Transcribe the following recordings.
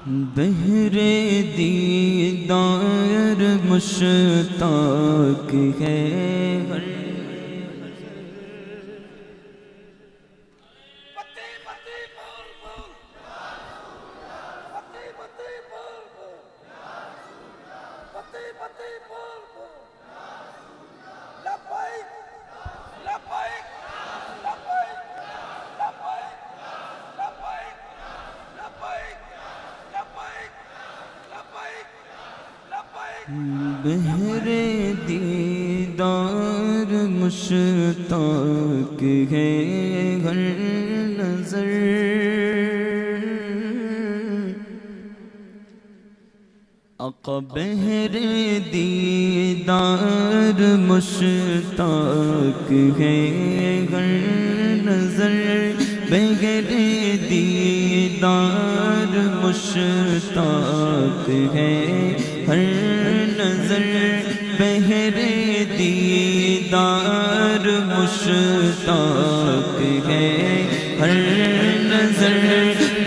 بہر دیدار مشتاق ہے ہر بہر دیدار مشتاق ہے ہر نظر آقا بہر دیدار مشتاق ہے ہر نظر بہر دیدار مشتاق ہے ہر نظر بہر دیدار مشتاق ہے ہر نظر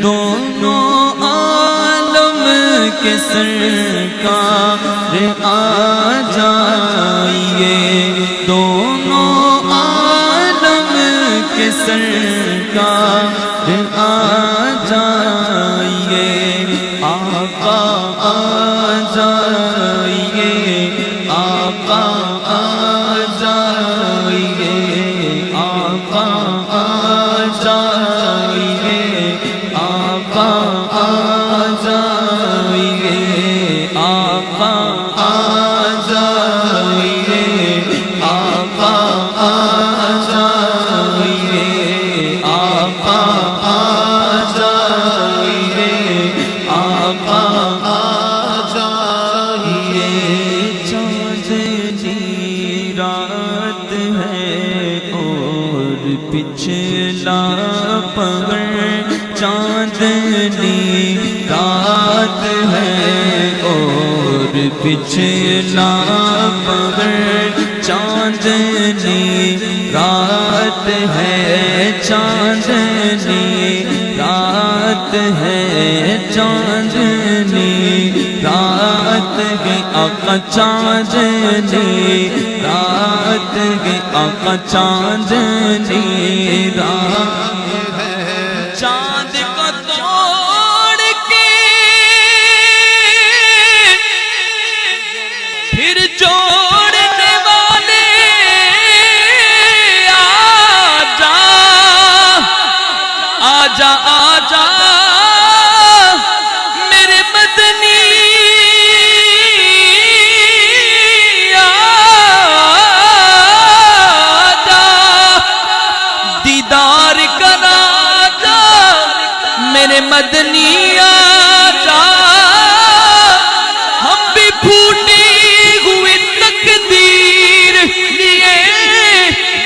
دونوں عالم کے سرکار آ جائیے دونوں عالم کے سرکار آ جائیے آقا آ جائیے آقا آ جائیے آقا آ جائیے آقا آ جائیے آقا آ جائیے آقا آ جائیے آقا آ جائیے آقا آ جائیے چاندنی رات ہے اور پچھلا پہر چاندنی رات ہے اور پچھلا پہر چاندنی رات ہے چاندنی رات ہے چاندنی رات ہے آقا چاندنی رات ہے آقا چاندنی رات ہے چاند کو توڑ کے پھر جوڑنے والے آجا آجا آجا میرے مدنی آجا دیدار کرا جا میرے مدنی آجا ہم بھی پھوٹی ہوئی تقدیر لیے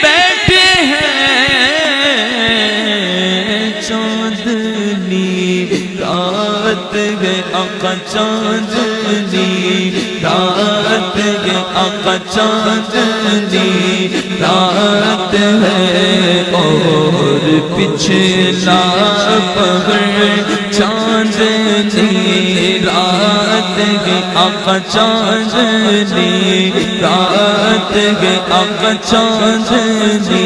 بیٹھے ہیں چاندنی رات ہے آقا چاندنی رات ہے آقا چاندنی رات ہے اور پچھلا پہر چاندنی رات ہے آقا چاندنی رات ہے آقا چاندنی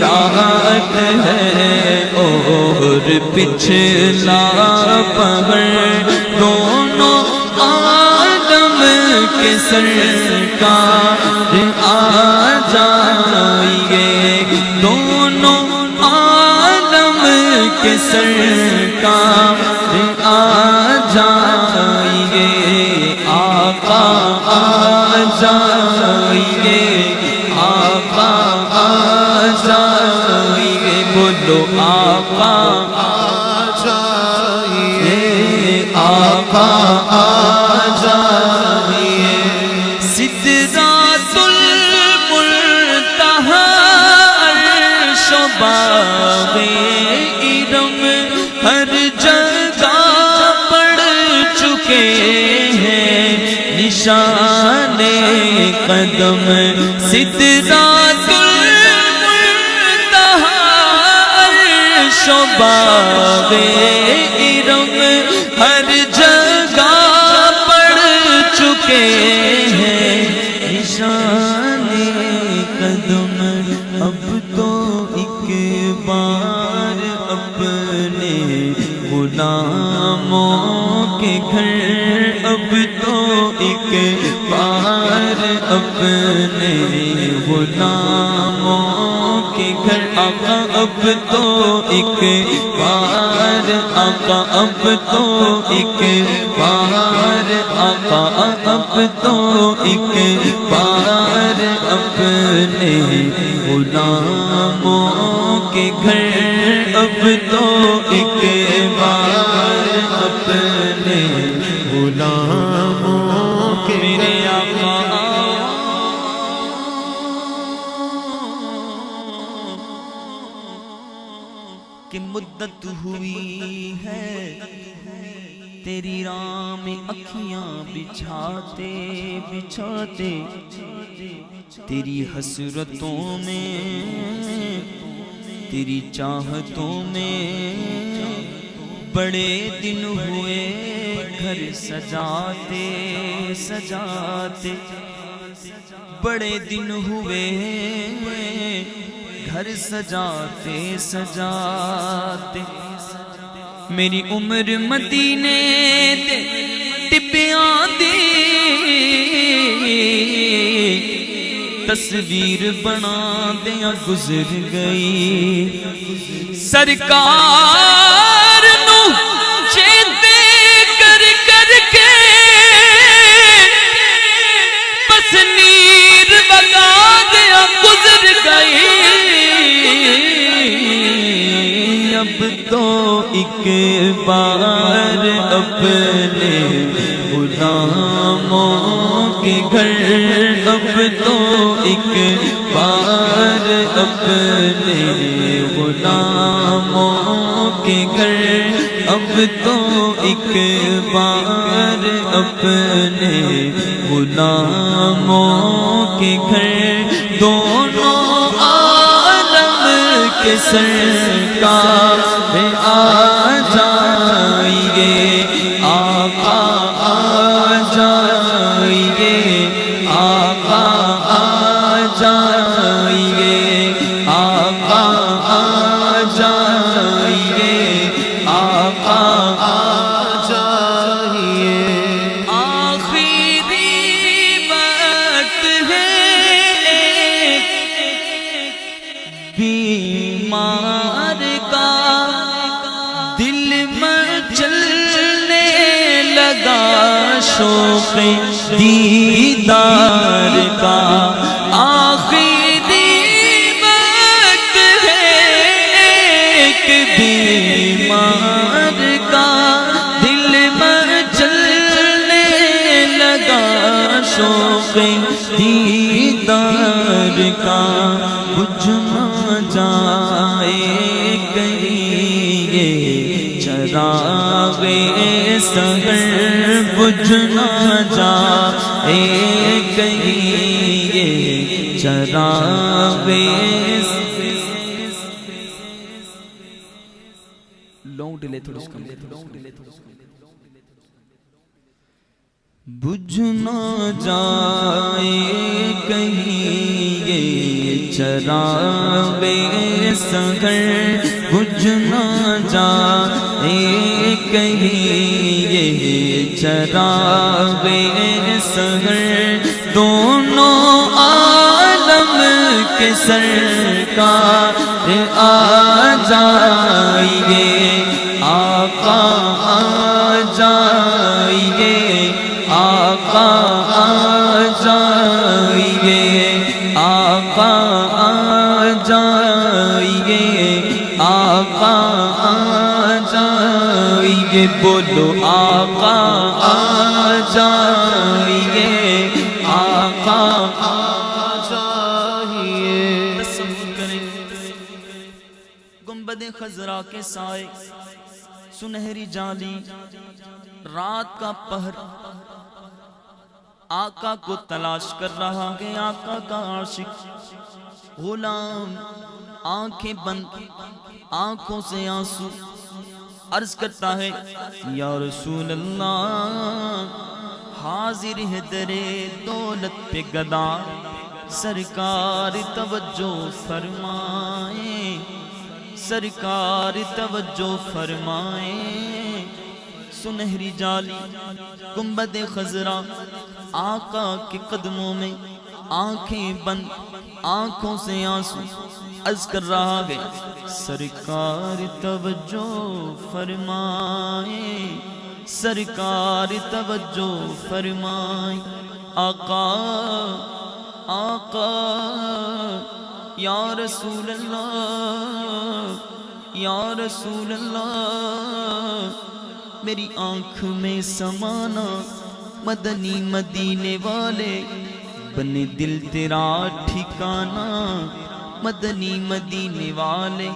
رات ہے اور پچھلا پہر دونوں عالم کے سرکار آ جائیے دونوں عالم کے سرکار آ جائیے آقا آ جائیے آقا آ جائیے بولو آقا آ جائیے آقا آ جائیے سدرۃ المنتہا عرش و باغ ارم ہر جگہ پڑ چکے ہیں نشان قدم سدرۃ المنتہا عرش و باغ ارم ہر غلاموں کے گھر اب تو ایک بار اپنے غلاموں کے گھر آقا اب تو ایک بار آقا اب تو ایک بار آقا اب تو ایک بار اپنے غلاموں کے گھر اب تو ایک بار اپنے غلاموں کے میرے آقا کہ مدت ہوئی ہے تیری راہ میں اکھیاں بچھاتے بچھاتے تیری حسرتوں میں تیری چاہتوں میں بڑے دن ہوئے گھر سجاتے سجاتے بڑے دن ہوئے گھر سجاتے سجاتے میری عمر مدینے دے ٹپیاں دی تصویر بنا دیا گزر گئی سرکار نو چیتے کر کر کے بس نیر بگا دیا گزر گئی اب تو ایک بار اپنے غلاموں کے گھر اب تو ایک بار اپنے غلاموں کے گھر اب تو ایک بار اپنے غلاموں کے گھر دونوں کے سرکار آ جائیے آقا آ جائیے آقا آ جائیے آقا آ جائیے آقا آ جائیے آخری وقت ہے بیمار کا دل مچلنے لگا شوق دیدار کا آخری وقت ہے ایک بیمار کا دل مچلنے لگا شوق دیدار کا بجھ نہ جائے کہیں یہ چراغ سحر بجھ نہ جائے کہیں یہ چراغ لانگ ڈیلے تھوڑا اس کم بجھ نہ جائے کہیں یہ چراغ سحر بجھ نہ جائے کہیں یہ چراغ سحر دونوں عالم کے سرکار آ جائیے آقا آ جائیے آقا آ جائیے آقا آ جائیے آقا آ جائیے بولو آقا آ جائیے آقا آ جائیے تصور کریں گنبد خضرا کے سائے سنہری جالی رات کا پہر آقا کو تلاش کر رہا ہے آقا کا عاشق غلام آنکھیں بند آنکھوں سے آنسو عرض کرتا ہے یا رسول اللہ حاضر ہے درے دولت پہ گدا سرکار توجہ فرمائیں سرکار توجہ فرمائیں سنہری جالی گنبد خضرا آقا کے قدموں میں آنکھیں بند آنکھوں سے آنسو عرض کر رہا ہے سرکار توجہ فرمائے سرکار توجہ فرمائے آقا آقا یا رسول اللہ یا رسول اللہ میری آنکھ میں سمانا مدنی مدینے والے بنے دل تیرا ٹھکانا مدنی مدینے والے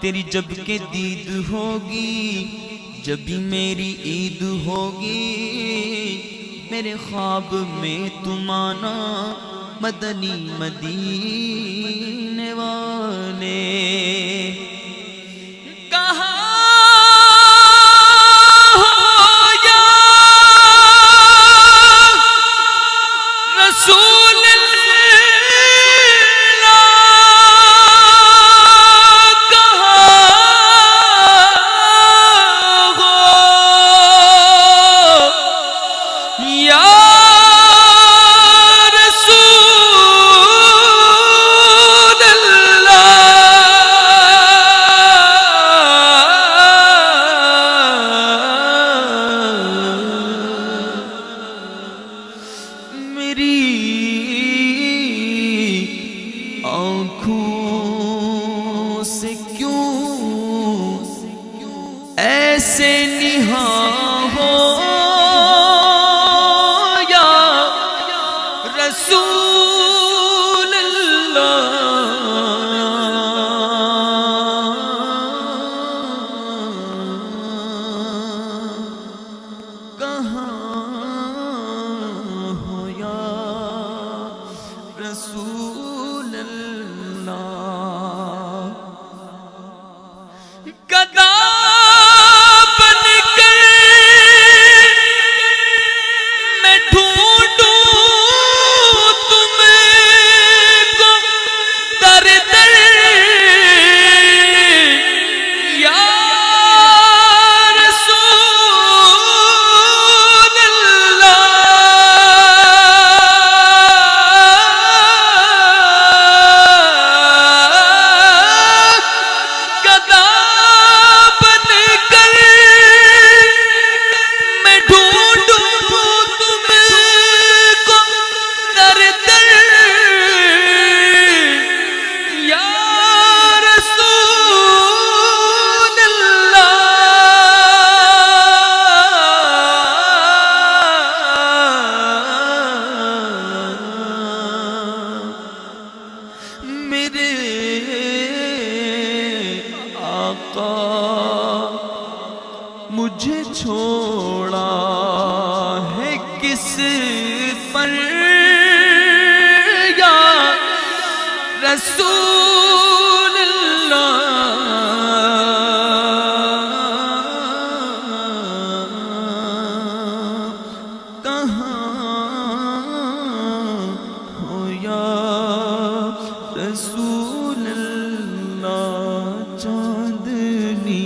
تیری جب کہ دید ہوگی جبھی میری عید ہوگی میرے خواب میں تم آنا مدنی مدینے والے ایسے نہاں ہو یا رسول اللہ کہاں ہو یا رسول اللہ گدا مجھے چھوڑا ہے کس پر یا رسول اللہ کہاں ہو یا رسول اللہ چاندنی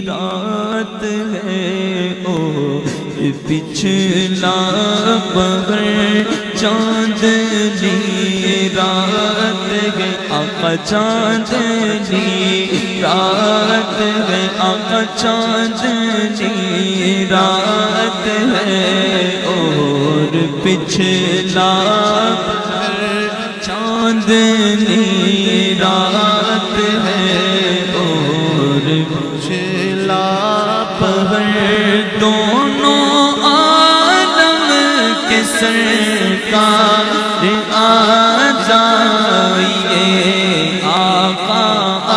رات ہے او پچھلا پہر چاندنی رات ہے آقا چاندنی رات ہے آقا چاندنی رات ہے اور پچھلا پہر چاندنی رات ہے اور پچھلا پہر دونوں عالم کے سرکار آ جائیے آقا آ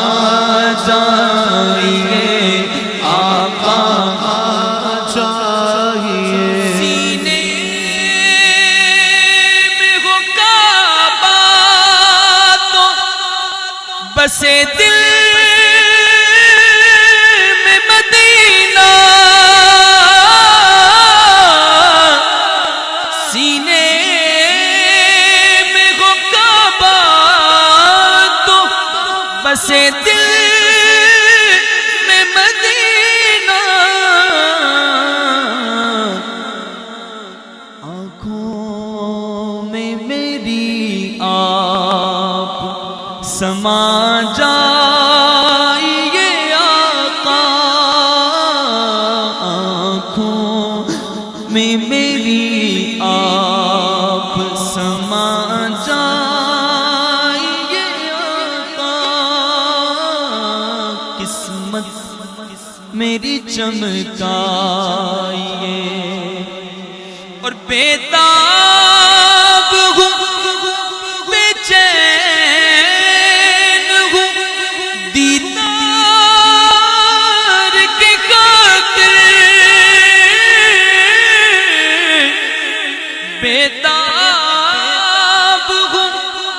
جائیے آقا آ جائیے سینے میں ہو کعبہ تو بسے دل سے دل میں مدینہ میں میری آپ سما جائیے آقا، قسمت میری چمکائیے، اور بیتاب ہوں بے چین ہوں دیدار کی خاطر، بیتاب ہوں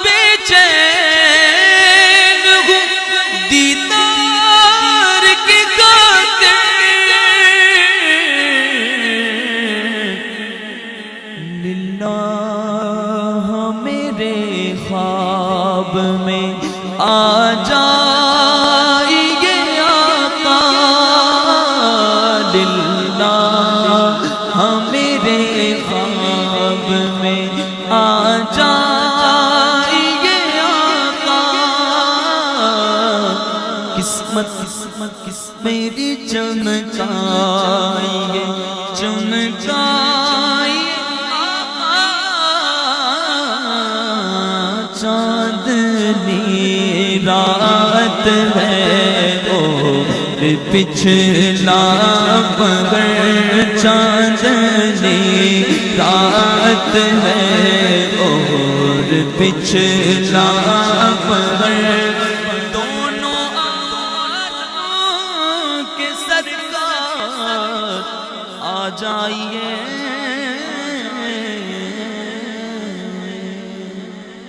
بے چین ہوں دیدار کی خاطر، للہ میرے خواب میں آ جائیے آقا، للہ میرے خواب میں آ جائیے آقا، قسمت میری چمکائیے چمکائیے، چاندنی رات ہے اور پچھلا پہر، چاندنی رات ہے اور پچھلا پہر، دونوں آنکھ کے سرکار آ جائیے